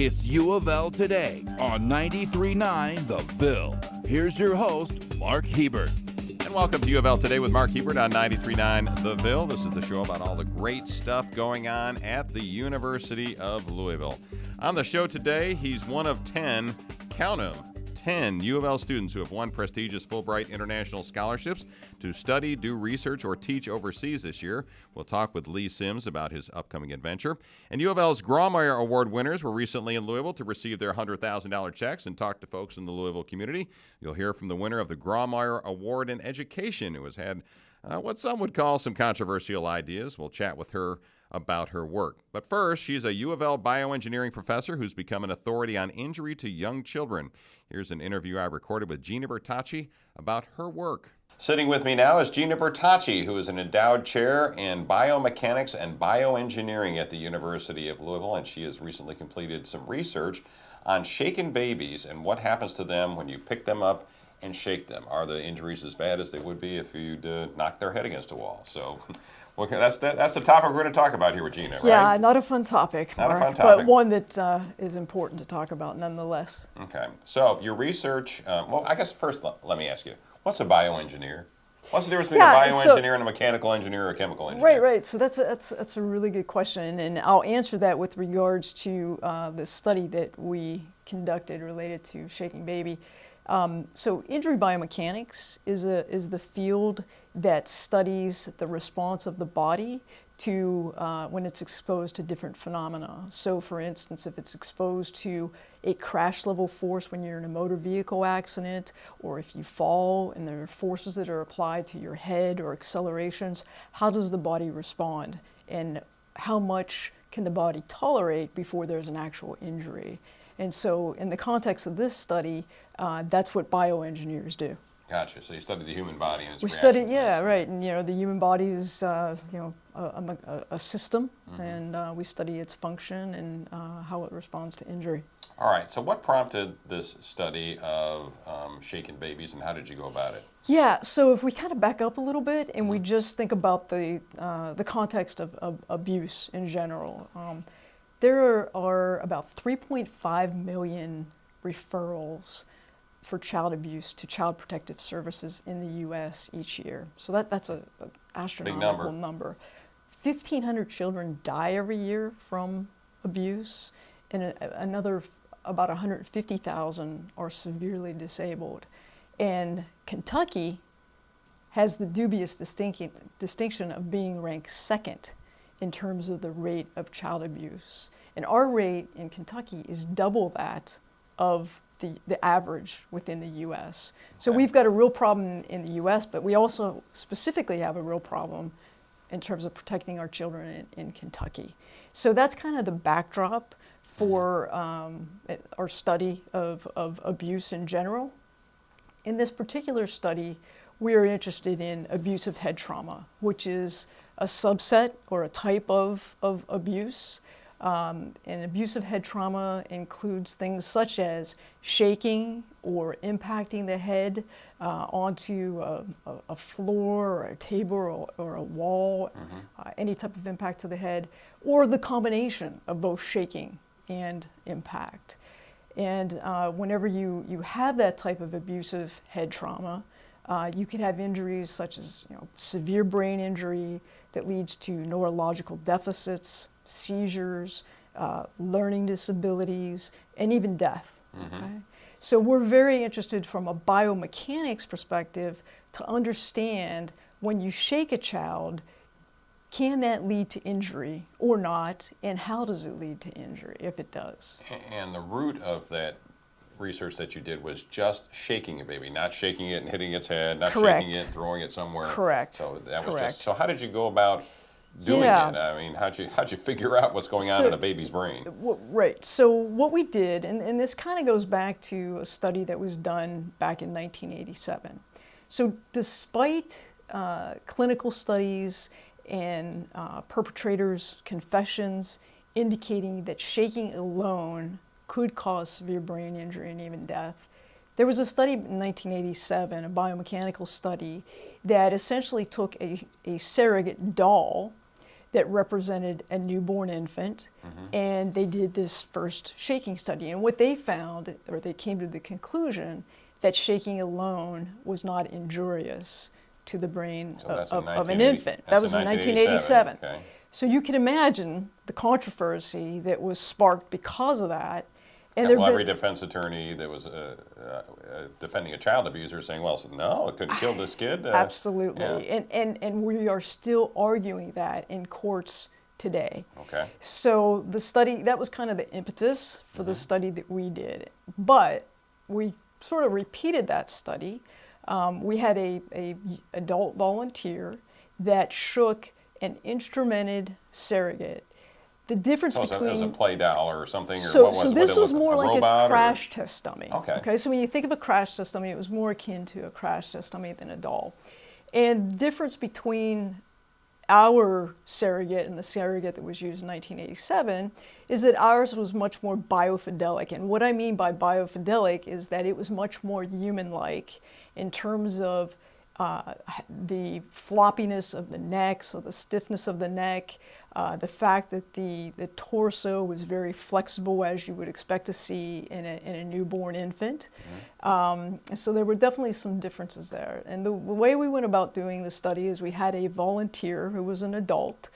It's UofL Today on 93.9 The Ville. Here's your host, Mark Hebert. And welcome to UofL Today with Mark Hebert on 93.9 The Ville. This is the show about all the great stuff going on at the University of Louisville. On the show today, he's one of 10, count 'em, 10 UofL students who have won prestigious Fulbright International Scholarships to study, do research, or teach overseas this year. We'll talk with Lee Sims about his upcoming adventure. And UofL's Grawemeyer Award winners were recently in Louisville to receive their $100,000 checks and talk to folks in the Louisville community. You'll hear from the winner of the Grawemeyer Award in Education, who has had what some would call some controversial ideas. We'll chat with her about her work. But first, she's a UofL bioengineering professor who's become an authority on injury to young children. Here's an interview I recorded with Gina Bertocci about her work. Sitting with me now is Gina Bertocci, who is an endowed chair in biomechanics and bioengineering at the University of Louisville, and she has recently completed some research on shaken babies and what happens to them when you pick them up and shake them. Are the injuries as bad as they would be if you'd knock their head against a wall? So that's the topic we're going to talk about here with Gina, right? Yeah, not a fun topic, Mark, but one that is important to talk about nonetheless. Okay, so your research, well, I guess first let me ask you, what's a bioengineer? What's the difference between a bioengineer and a mechanical engineer or a chemical engineer? Right. So that's a really good question, and I'll answer that with regards to the study that we conducted related to shaking baby. So injury biomechanics is the field that studies the response of the body to when it's exposed to different phenomena. So for instance, if it's exposed to a crash level force when you're in a motor vehicle accident, or if you fall and there are forces that are applied to your head or accelerations, how does the body respond? And how much can the body tolerate before there's an actual injury? And so in the context of this study, that's what bioengineers do. Gotcha. So you study the human body and its We reaction. study, yeah, right. And the human body is, a system, and we study its function and how it responds to injury. All right. So what prompted this study of shaken babies, and how did you go about it? Yeah. So if we kind of back up a little bit and we just think about the context of abuse in general. There are about 3.5 million referrals for child abuse to Child Protective Services in the U.S. each year. So that's an astronomical number. 1,500 children die every year from abuse, and another about 150,000 are severely disabled. And Kentucky has the dubious distinction of being ranked second in terms of the rate of child abuse. And our rate in Kentucky is double that of the average within the U.S. So we've got a real problem in the U.S., but we also specifically have a real problem in terms of protecting our children in Kentucky. So that's kind of the backdrop for our study of abuse in general. In this particular study, we are interested in abusive head trauma, which is a subset or a type of abuse. And abusive head trauma includes things such as shaking or impacting the head onto a floor or a table or a wall, any type of impact to the head, or the combination of both shaking and impact. And whenever you have that type of abusive head trauma, you could have injuries such as severe brain injury that leads to neurological deficits, seizures, learning disabilities, and even death. Okay? So we're very interested from a biomechanics perspective to understand when you shake a child, can that lead to injury or not, and how does it lead to injury if it does? And the root of that research that you did was just shaking a baby, not shaking it and hitting its head, not shaking it and throwing it somewhere. Correct. So that was just. So how did you go about doing it? I mean, how'd you figure out what's going on in a baby's brain? Right. So what we did, and this kind of goes back to a study that was done back in 1987. So despite clinical studies and perpetrators' confessions indicating that shaking alone could cause severe brain injury and even death, there was a study in 1987, a biomechanical study, that essentially took a surrogate doll that represented a newborn infant, and they did this first shaking study. And what they found, or they came to the conclusion, that shaking alone was not injurious to the brain of an infant. That was in 1987. Okay. So you can imagine the controversy that was sparked because of that. And Well, every defense attorney that was defending a child abuser saying, well, no, it couldn't kill this kid. Absolutely. Yeah. And we are still arguing that in courts today. Okay. So the study, that was kind of the impetus for the study that we did. But we sort of repeated that study. We had a adult volunteer that shook an instrumented surrogate. The difference between... It was a play doll or something? Or So, what was, so this was more like a crash or? test dummy. Okay. So when you think of a crash test dummy, it was more akin to a crash test dummy than a doll. And the difference between our surrogate and the surrogate that was used in 1987 is that ours was much more biofidelic. And what I mean by biofidelic is that it was much more human-like in terms of the floppiness of the neck, so the stiffness of the neck, the fact that the torso was very flexible, as you would expect to see in a newborn infant. So there were definitely some differences there. And the way we went about doing the study is we had a volunteer who was an adult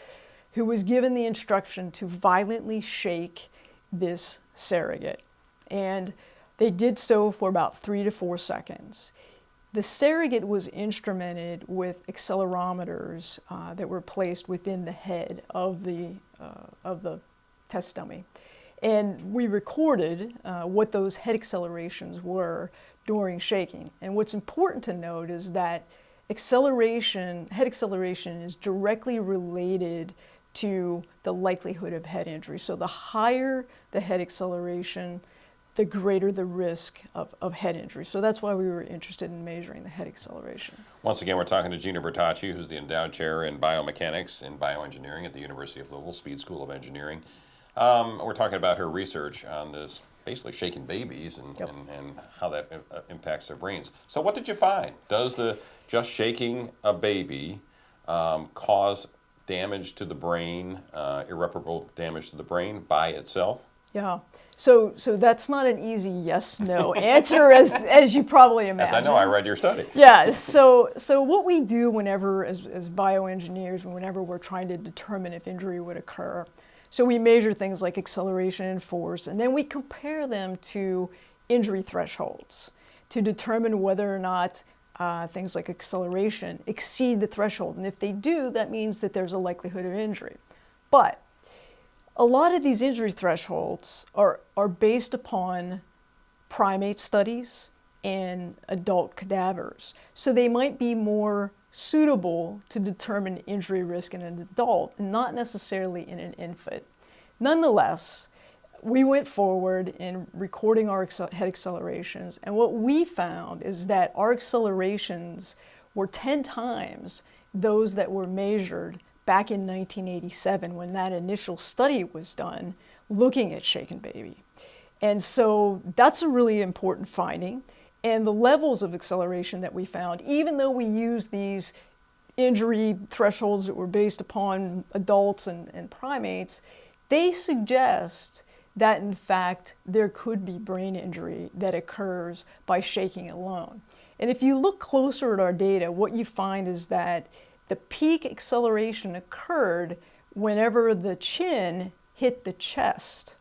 who was given the instruction to violently shake this surrogate. And they did so for about 3 to 4 seconds. The surrogate was instrumented with accelerometers that were placed within the head of the test dummy. And we recorded what those head accelerations were during shaking. And what's important to note is that head acceleration is directly related to the likelihood of head injury. So the higher the head acceleration, the greater the risk of head injury. So that's why we were interested in measuring the head acceleration. Once again, we're talking to Gina Bertocci, who's the endowed chair in biomechanics and bioengineering at the University of Louisville Speed School of Engineering. We're talking about her research on this, basically shaking babies and how that impacts their brains. So what did you find? Does just shaking a baby cause damage to the brain, irreparable damage to the brain by itself? Yeah, so that's not an easy yes/no answer, as you probably imagine. As I know, I read your study. Yeah, so what we do whenever, as bioengineers, whenever we're trying to determine if injury would occur, so we measure things like acceleration and force, and then we compare them to injury thresholds to determine whether or not things like acceleration exceed the threshold. And if they do, that means that there's a likelihood of injury. But a lot of these injury thresholds are based upon primate studies and adult cadavers. So they might be more suitable to determine injury risk in an adult and not necessarily in an infant. Nonetheless, we went forward in recording our head accelerations, and what we found is that our accelerations were 10 times those that were measured back in 1987 when that initial study was done looking at shaken baby. And so that's a really important finding. And the levels of acceleration that we found, even though we used these injury thresholds that were based upon adults and primates, they suggest that in fact there could be brain injury that occurs by shaking alone. And if you look closer at our data, what you find is that the peak acceleration occurred whenever the chin hit the chest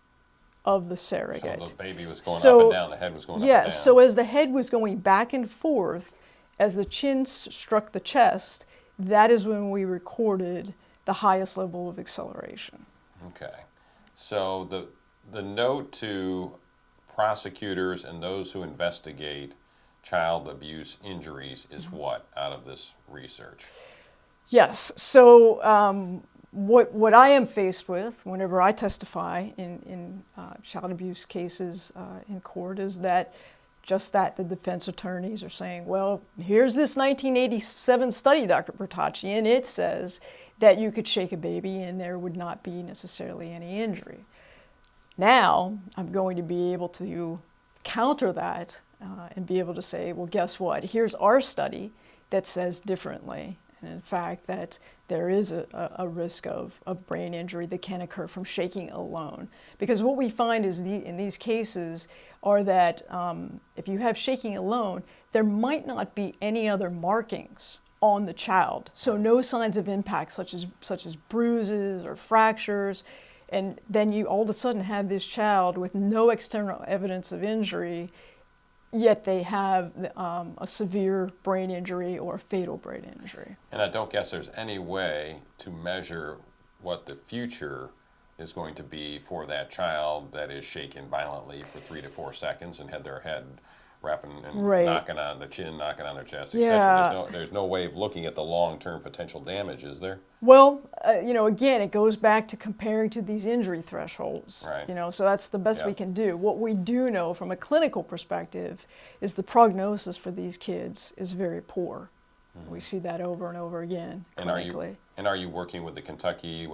of the surrogate. So the baby was going up and down, the head was going up and down. Yes, so as the head was going back and forth, as the chin struck the chest, that is when we recorded the highest level of acceleration. Okay. So the note to prosecutors and those who investigate child abuse injuries is what out of this research? Yes. So what I am faced with whenever I testify in child abuse cases in court is that the defense attorneys are saying, well, here's this 1987 study, Dr. Bertocci, and it says that you could shake a baby and there would not be necessarily any injury. Now I'm going to be able to counter that and be able to say, well, guess what? Here's our study that says differently. and in fact that there is a risk of brain injury that can occur from shaking alone. Because what we find is in these cases are that if you have shaking alone, there might not be any other markings on the child. So no signs of impact such as bruises or fractures. And then you all of a sudden have this child with no external evidence of injury, yet they have a severe brain injury or a fatal brain injury. And I don't guess there's any way to measure what the future is going to be for that child that is shaken violently for 3 to 4 seconds and had their head rapping and knocking on the chin, knocking on their chest, etc. There's no way of looking at the long-term potential damage, is there? Well, again, it goes back to comparing to these injury thresholds. Right. So that's the best we can do. What we do know from a clinical perspective is the prognosis for these kids is very poor. Mm-hmm. We see that over and over again clinically. And are you working with the Kentucky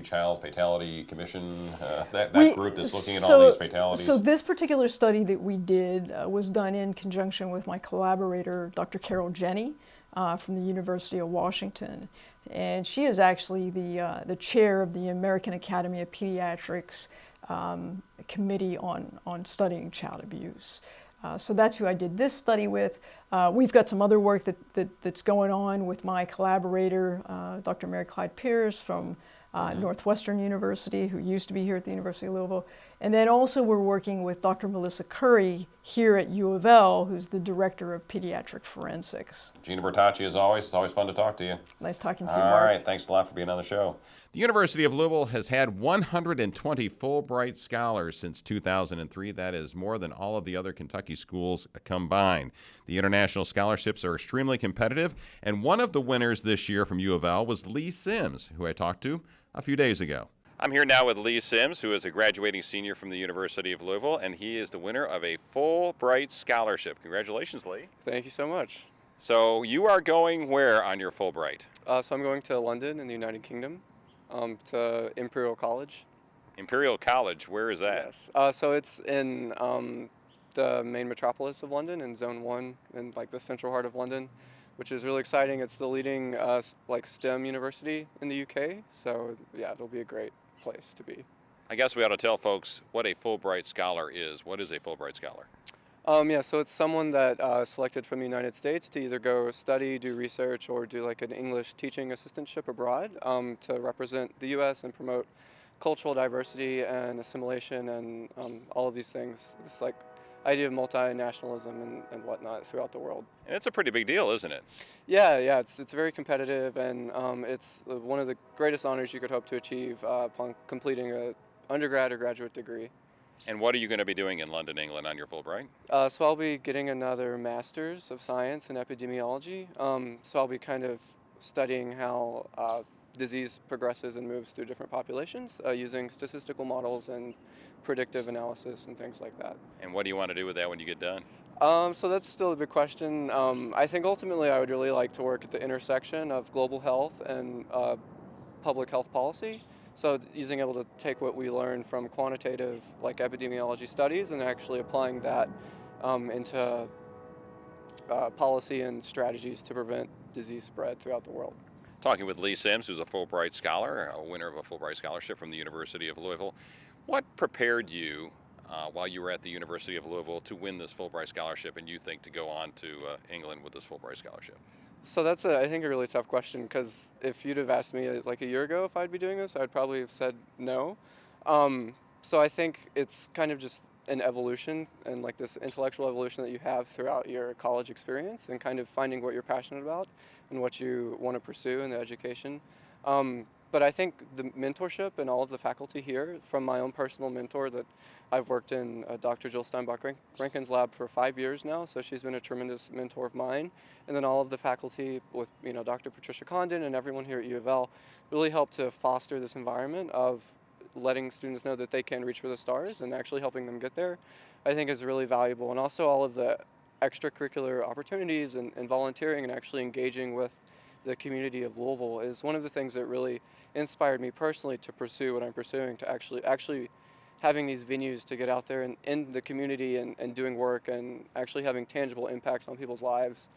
Child Fatality Commission, that group that's looking at all these fatalities? So this particular study that we did was done in conjunction with my collaborator, Dr. Carroll from the University of Washington. And she is actually the chair of the American Academy of Pediatrics Committee on Studying Child Abuse. So that's who I did this study with. We've got some other work that's going on with my collaborator, Dr. Mary Clyde Pierce from Northwestern University, who used to be here at the University of Louisville. And then also we're working with Dr. Melissa Currie here at UofL, who's the Director of Pediatric Forensics. Gina Bertocci, as always. It's always fun to talk to you. Nice talking to you, All Mark. right, thanks a lot for being on the show. The University of Louisville has had 120 Fulbright Scholars since 2003. That is more than all of the other Kentucky schools combined. The international scholarships are extremely competitive, and one of the winners this year from UofL was Lee Sims, who I talked to a few days ago. I'm here now with Lee Sims, who is a graduating senior from the University of Louisville, and he is the winner of a Fulbright Scholarship. Congratulations, Lee. Thank you so much. So you are going where on your Fulbright? So I'm going to London in the United Kingdom, to Imperial College. Imperial College, where is that? Yes. So it's in the main metropolis of London, in Zone 1, in like the central heart of London, which is really exciting. It's the leading STEM university in the UK. So yeah, it'll be a great place to be. I guess we ought to tell folks what a Fulbright Scholar is. What is a Fulbright Scholar? So it's someone that selected from the United States to either go study, do research, or do like an English teaching assistantship abroad to represent the U.S. and promote cultural diversity and assimilation and all of these things. This like idea of multinationalism and whatnot throughout the world. And it's a pretty big deal, isn't it? Yeah, it's very competitive, and it's one of the greatest honors you could hope to achieve upon completing an undergrad or graduate degree. And what are you going to be doing in London, England on your Fulbright? So I'll be getting another Master's of Science in Epidemiology. So I'll be kind of studying how disease progresses and moves through different populations using statistical models and predictive analysis and things like that. And what do you want to do with that when you get done? So that's still a big question. I think ultimately I would really like to work at the intersection of global health and public health policy. So using able to take what we learn from quantitative like epidemiology studies and actually applying that into policy and strategies to prevent disease spread throughout the world. Talking with Lee Sims, who's a Fulbright Scholar, a winner of a Fulbright Scholarship from the University of Louisville. What prepared you while you were at the University of Louisville to win this Fulbright Scholarship and you think to go on to England with this Fulbright Scholarship? So that's, I think, a really tough question, because if you'd have asked me like a year ago if I'd be doing this, I'd probably have said no. So I think it's kind of just an evolution and like this intellectual evolution that you have throughout your college experience and kind of finding what you're passionate about and what you want to pursue in the education. But I think the mentorship and all of the faculty here, from my own personal mentor that I've worked in Dr. Jill Steinbach-Rankin's lab for 5 years now, so she's been a tremendous mentor of mine. And then all of the faculty with Dr. Patricia Condon and everyone here at UofL really helped to foster this environment of letting students know that they can reach for the stars and actually helping them get there, I think is really valuable. And also all of the extracurricular opportunities and volunteering and actually engaging with the community of Louisville is one of the things that really inspired me personally to pursue what I'm pursuing, to actually having these venues to get out there and in the community and doing work and actually having tangible impacts on people's lives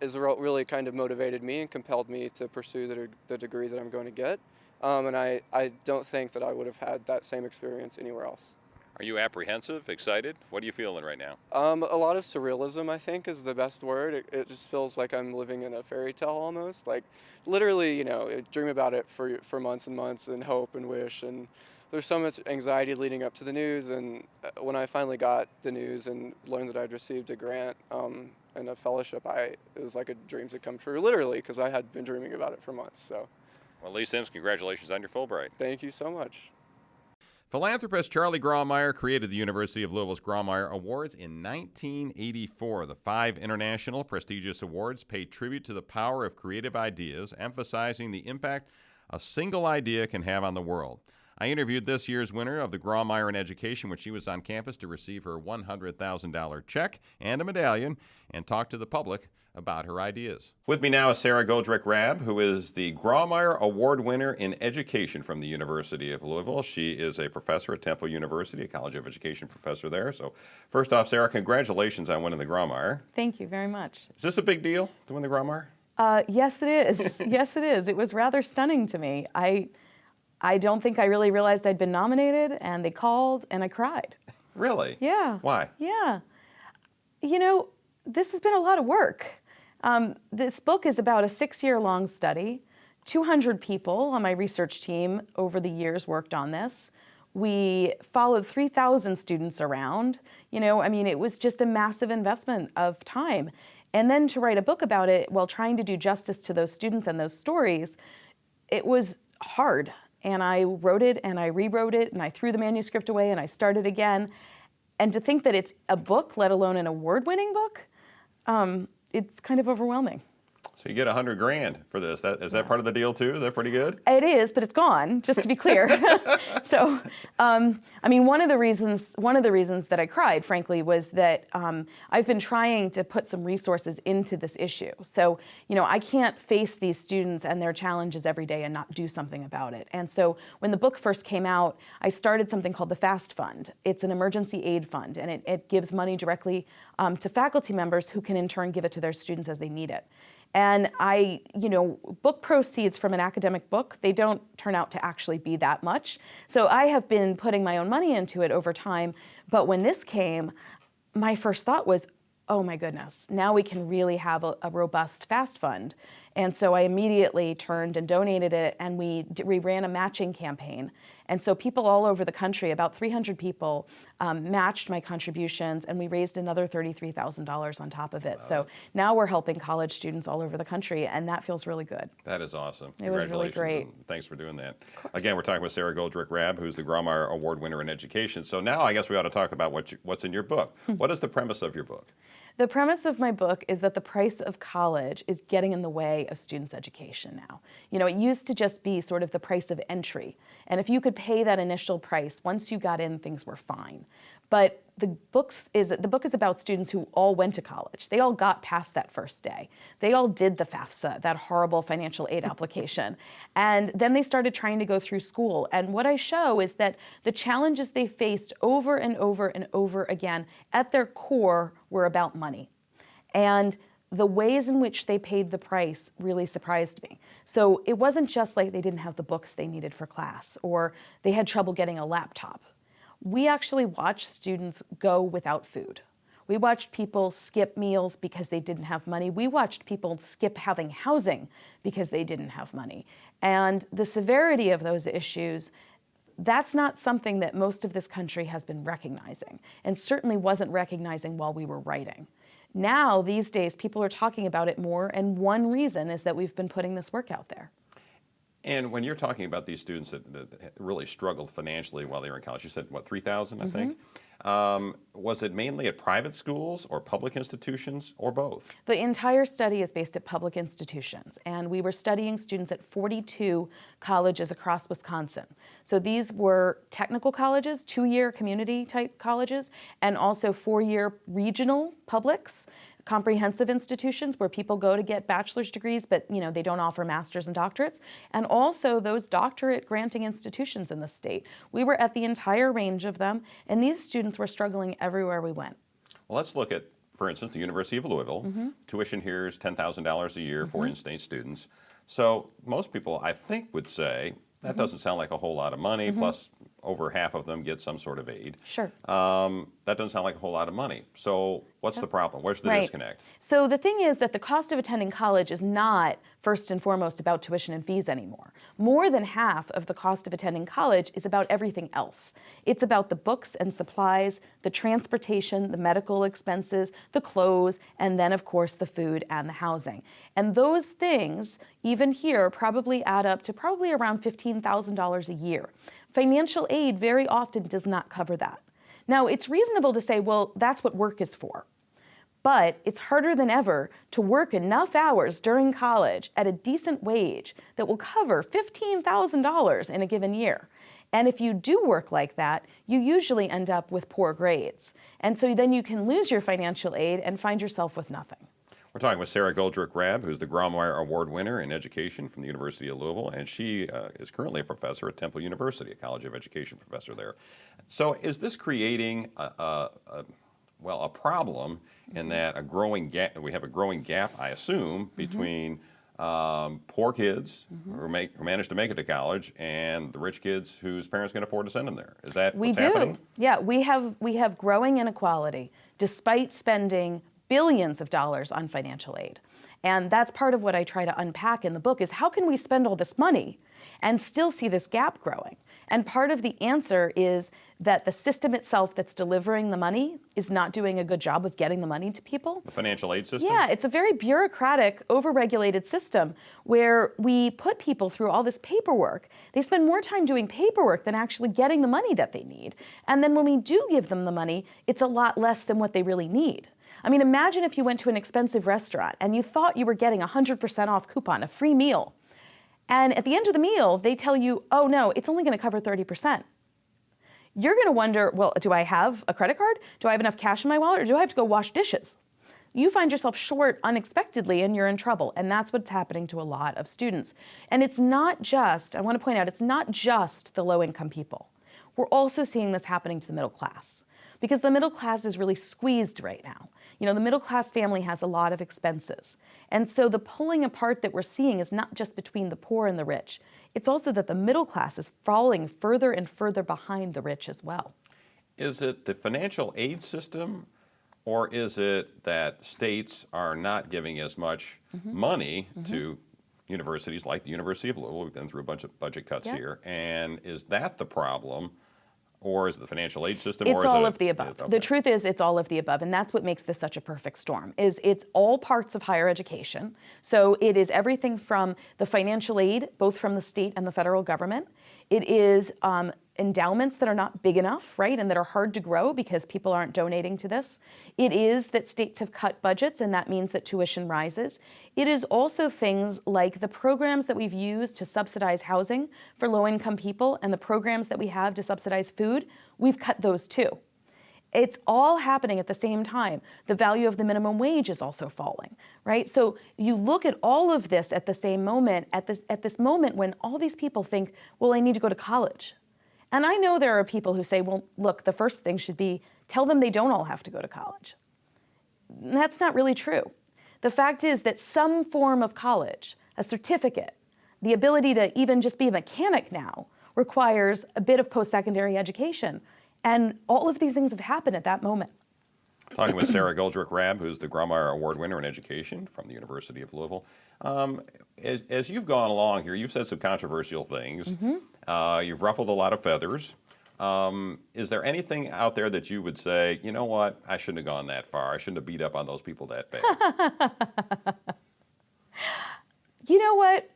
is really kind of motivated me and compelled me to pursue the degree that I'm going to get. And I don't think that I would have had that same experience anywhere else. Are you apprehensive, excited? What are you feeling right now? A lot of surrealism, I think, is the best word. It just feels like I'm living in a fairy tale almost. Like, literally, dream about it for months and months and hope and wish. And there's so much anxiety leading up to the news. And when I finally got the news and learned that I'd received a grant and a fellowship, it was like a dreams had come true, literally, because I had been dreaming about it for months. So, Well, Lee Sims, congratulations on your Fulbright. thank you so much. Philanthropist Charlie Grawemeyer created the University of Louisville's Grawemeyer Awards in 1984. The 5 international prestigious awards pay tribute to the power of creative ideas, emphasizing the impact a single idea can have on the world. I interviewed this year's winner of the Grawemeyer in Education when she was on campus to receive her $100,000 check and a medallion and talk to the public about her ideas. With me now is Sara Goldrick Raab, who is the Grawemeyer Award winner in Education from the University of Louisville. She is a professor at Temple University, a College of Education professor there. So first off, Sara, congratulations on winning the Grawemeyer. Thank you very much. Is this a big deal to win the Grawemeyer? Yes, it is. Yes, it is. It was rather stunning to me. I don't think I really realized I'd been nominated, and they called, and I cried. Really? Yeah. Why? Yeah. This has been a lot of work. This book is about a 6-year-long study. 200 people on my research team over the years worked on this. We followed 3,000 students around. It was just a massive investment of time. And then to write a book about it while trying to do justice to those students and those stories, it was hard. And I wrote it and I rewrote it and I threw the manuscript away and I started again. And to think that it's a book, let alone an award-winning book, it's kind of overwhelming. So you get $100,000 for this. Is that part of the deal too? Is that pretty good? It is, but it's gone, just to be clear. So, one of the reasons that I cried, frankly, was that I've been trying to put some resources into this issue. So, I can't face these students and their challenges every day and not do something about it. And so when the book first came out, I started something called the FAST Fund. It's an emergency aid fund, and it gives money directly to faculty members who can in turn give it to their students as they need it. And book proceeds from an academic book, they don't turn out to actually be that much. So I have been putting my own money into it over time. But when this came, my first thought was, oh my goodness, now we can really have a robust FAST fund. And so I immediately turned and donated it, and we ran a matching campaign. And so people all over the country, about 300 people, matched my contributions, and we raised another $33,000 on top of it. So now we're helping college students all over the country, and that feels really good. That is awesome. It was really Congratulations, great. and thanks for doing that. Again, we're talking with Sara Goldrick Raab, who's the Grawemeyer Award winner in Education. So now I guess we ought to talk about what's in your book. What is the premise of your book? The premise of my book is that the price of college is getting in the way of students' education now. It used to just be sort of the price of entry. And if you could pay that initial price, once you got in, things were fine. But the book is about students who all went to college. They all got past that first day. They all did the FAFSA, that horrible financial aid application. And then they started trying to go through school. And what I show is that the challenges they faced over and over and over again, at their core, were about money. And the ways in which they paid the price really surprised me. So it wasn't just like they didn't have the books they needed for class, or they had trouble getting a laptop. We actually watched students go without food. We watched people skip meals because they didn't have money. We watched people skip having housing because they didn't have money. And the severity of those issues, that's not something that most of this country has been recognizing, and certainly wasn't recognizing while we were writing. Now, these days, people are talking about it more, and one reason is that we've been putting this work out there. And when you're talking about these students that really struggled financially while they were in college, you said, 3,000, I think? Was it mainly at private schools or public institutions, or both? The entire study is based at public institutions, and we were studying students at 42 colleges across Wisconsin. So these were technical colleges, 2-year community-type colleges, and also 4-year regional publics, comprehensive institutions where people go to get bachelor's degrees, but they don't offer master's and doctorates, and also those doctorate granting institutions in the state. We were at the entire range of them, and these students were struggling everywhere we went. Well, let's look at for instance, the University of Louisville, tuition here is $10,000 a year for in-state students. So most people, I think, would say, that doesn't sound like a whole lot of money, plus over half of them get some sort of aid. Sure. That doesn't sound like a whole lot of money. So what's the problem? Where's the disconnect? So the thing is that the cost of attending college is not first and foremost about tuition and fees anymore. More than half of the cost of attending college is about everything else. It's about the books and supplies, the transportation, the medical expenses, the clothes, and then of course the food and the housing. And those things, even here, probably add up to probably around $15,000 a year. Financial aid very often does not cover that. Now, it's reasonable to say, well, that's what work is for. But it's harder than ever to work enough hours during college at a decent wage that will cover $15,000 in a given year. And if you do work like that, you usually end up with poor grades. And so then you can lose your financial aid and find yourself with nothing. We're talking with Sara Goldrick Raab, who's the Grawemeyer Award winner in education from the University of Louisville, and she is currently a professor at Temple University, a College of Education professor there. So is this creating a problem in that we have a growing gap, I assume, between poor kids who manage to make it to college and the rich kids whose parents can afford to send them there? Is that what's happening? Yeah, we have growing inequality despite spending billions of dollars on financial aid. And that's part of what I try to unpack in the book is how can we spend all this money and still see this gap growing? And part of the answer is that the system itself that's delivering the money is not doing a good job of getting the money to people. The financial aid system? Yeah, it's a very bureaucratic, overregulated system where we put people through all this paperwork. They spend more time doing paperwork than actually getting the money that they need. And then when we do give them the money, it's a lot less than what they really need. I mean, imagine if you went to an expensive restaurant and you thought you were getting a 100% off coupon, a free meal. And at the end of the meal, they tell you, oh no, it's only going to cover 30%. You're going to wonder, well, do I have a credit card? Do I have enough cash in my wallet? Or do I have to go wash dishes? You find yourself short unexpectedly and you're in trouble. And that's what's happening to a lot of students. And it's not just, I want to point out, it's not just the low-income people. We're also seeing this happening to the middle class because the middle class is really squeezed right now. You know, the middle class family has a lot of expenses. And so the pulling apart that we're seeing is not just between the poor and the rich. It's also that the middle class is falling further and further behind the rich as well. Is it the financial aid system, or is it that states are not giving as much money to universities like the University of Louisville? We've been through a bunch of budget cuts here. And is that the problem? Or is it the financial aid system? It's or is all it, of the above. Okay. The truth is it's all of the above, and that's what makes this such a perfect storm, is it's all parts of higher education. So it is everything from the financial aid, both from the state and the federal government. It is endowments that are not big enough, right, and that are hard to grow because people aren't donating to this. It is that states have cut budgets, and that means that tuition rises. It is also things like the programs that we've used to subsidize housing for low-income people and the programs that we have to subsidize food, we've cut those too. It's all happening at the same time. The value of the minimum wage is also falling, right? So you look at all of this at the same moment, at this moment when all these people think, well, I need to go to college. And I know there are people who say, well, look, the first thing should be tell them they don't all have to go to college. And that's not really true. The fact is that some form of college, a certificate, the ability to even just be a mechanic now requires a bit of post-secondary education. And all of these things have happened at that moment. Talking with Sara Goldrick Raab, who's the Grawemeyer Award winner in education from the University of Louisville. As you've gone along here, you've said some controversial things. You've ruffled a lot of feathers. Is there anything out there that you would say, you know what, I shouldn't have gone that far. I shouldn't have beat up on those people that bad? You know what?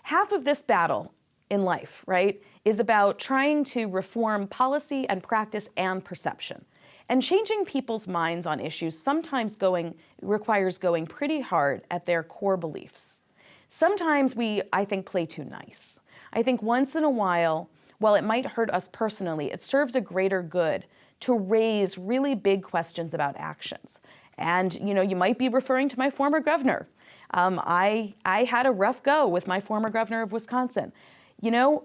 Half of this battle in life, right, is about trying to reform policy and practice and perception. And changing people's minds on issues sometimes requires going pretty hard at their core beliefs. Sometimes we, I think, play too nice. I think once in a while it might hurt us personally, it serves a greater good to raise really big questions about actions. And, you know, you might be referring to my former governor. I had a rough go with my former governor of Wisconsin. You know,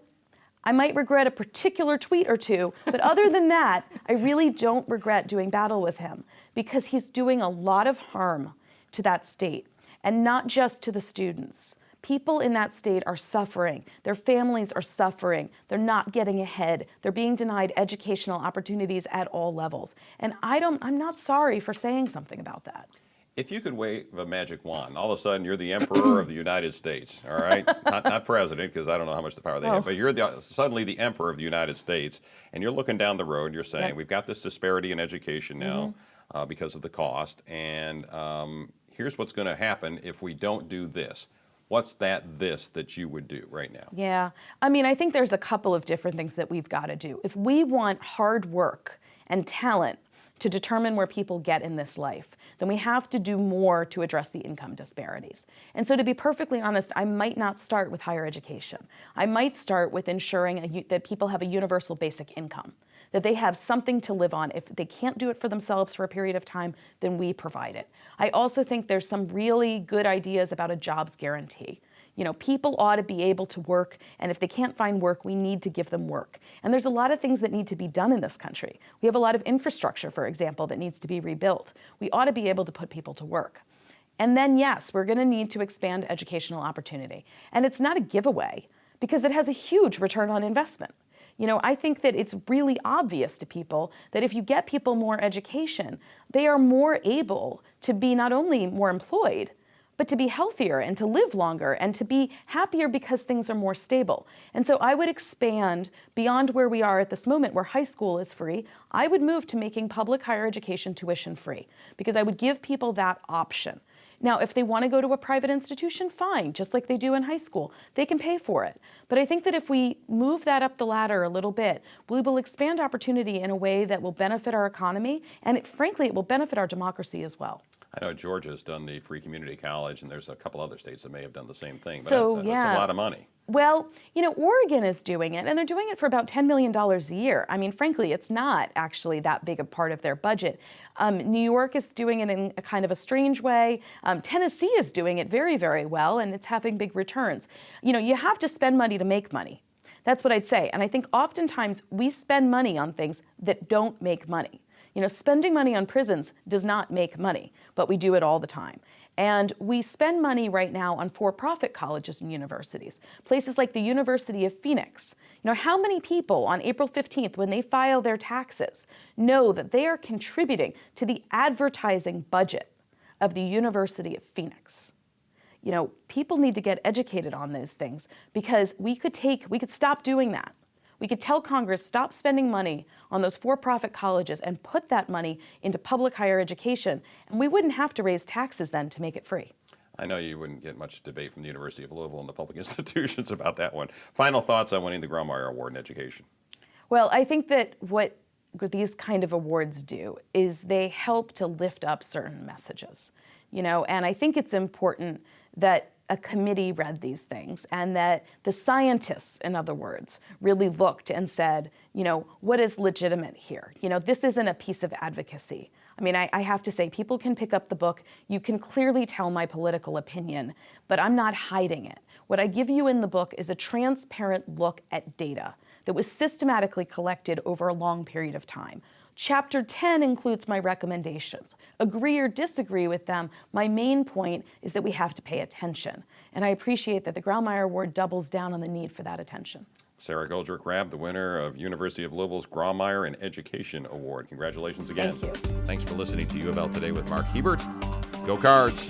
I might regret a particular tweet or two, but other than that, I really don't regret doing battle with him because he's doing a lot of harm to that state, and not just to the students. People in that state are suffering. Their families are suffering. They're not getting ahead. They're being denied educational opportunities at all levels. And I'm not sorry for saying something about that. If you could wave a magic wand, all of a sudden you're the emperor of the United States, all right? Not president, because I don't know how much the power they have, but you're suddenly the emperor of the United States, and you're looking down the road and you're saying, we've got this disparity in education now because of the cost, and here's what's going to happen if we don't do this. What's that you would do right now? Yeah, I mean, I think there's a couple of different things that we've got to do. If we want hard work and talent to determine where people get in this life, then we have to do more to address the income disparities. And so to be perfectly honest, I might not start with higher education. I might start with ensuring that people have a universal basic income, that they have something to live on. If they can't do it for themselves for a period of time, then we provide it. I also think there's some really good ideas about a jobs guarantee. You know, people ought to be able to work, and if they can't find work, we need to give them work. And there's a lot of things that need to be done in this country. We have a lot of infrastructure, for example, that needs to be rebuilt. We ought to be able to put people to work. And then, yes, we're going to need to expand educational opportunity. And it's not a giveaway, because it has a huge return on investment. You know, I think that it's really obvious to people that if you get people more education, they are more able to be not only more employed, but to be healthier and to live longer and to be happier because things are more stable. And so I would expand beyond where we are at this moment, where high school is free. I would move to making public higher education tuition free, because I would give people that option. Now, if they want to go to a private institution, fine, just like they do in high school. They can pay for it. But I think that if we move that up the ladder a little bit, we will expand opportunity in a way that will benefit our economy, and frankly, it will benefit our democracy as well. I know Georgia's done the free community college, and there's a couple other states that may have done the same thing, but So, that's yeah. a lot of money. Well, you know, Oregon is doing it, and they're doing it for about $10 million a year. I mean, frankly, it's not actually that big a part of their budget. New York is doing it in a kind of a strange way. Tennessee is doing it very, very well, and it's having big returns. You know, you have to spend money to make money. That's what I'd say. And I think oftentimes we spend money on things that don't make money. You know, spending money on prisons does not make money, but we do it all the time. And we spend money right now on for-profit colleges and universities, places like the University of Phoenix. You know, how many people on April 15th, when they file their taxes, know that they are contributing to the advertising budget of the University of Phoenix? You know, people need to get educated on those things, because we could stop doing that. We could tell Congress, stop spending money on those for-profit colleges and put that money into public higher education, and we wouldn't have to raise taxes then to make it free. I know you wouldn't get much debate from the University of Louisville and the public institutions about that one. Final thoughts on winning the Grawemeyer Award in education? Well, I think that what these kind of awards do is they help to lift up certain messages, you know, and I think it's important that a committee read these things, and that the scientists, in other words, really looked and said, you know, what is legitimate here? You know, this isn't a piece of advocacy. I mean, I have to say, people can pick up the book. You can clearly tell my political opinion, but I'm not hiding it. What I give you in the book is a transparent look at data that was systematically collected over a long period of time. Chapter 10 includes my recommendations. Agree or disagree with them, my main point is that we have to pay attention. And I appreciate that the Grawemeyer Award doubles down on the need for that attention. Sara Goldrick Raab, the winner of University of Louisville's Grawemeyer in Education Award. Congratulations again. Thank you. Thanks for listening to UofL Today with Mark Hebert. Go Cards.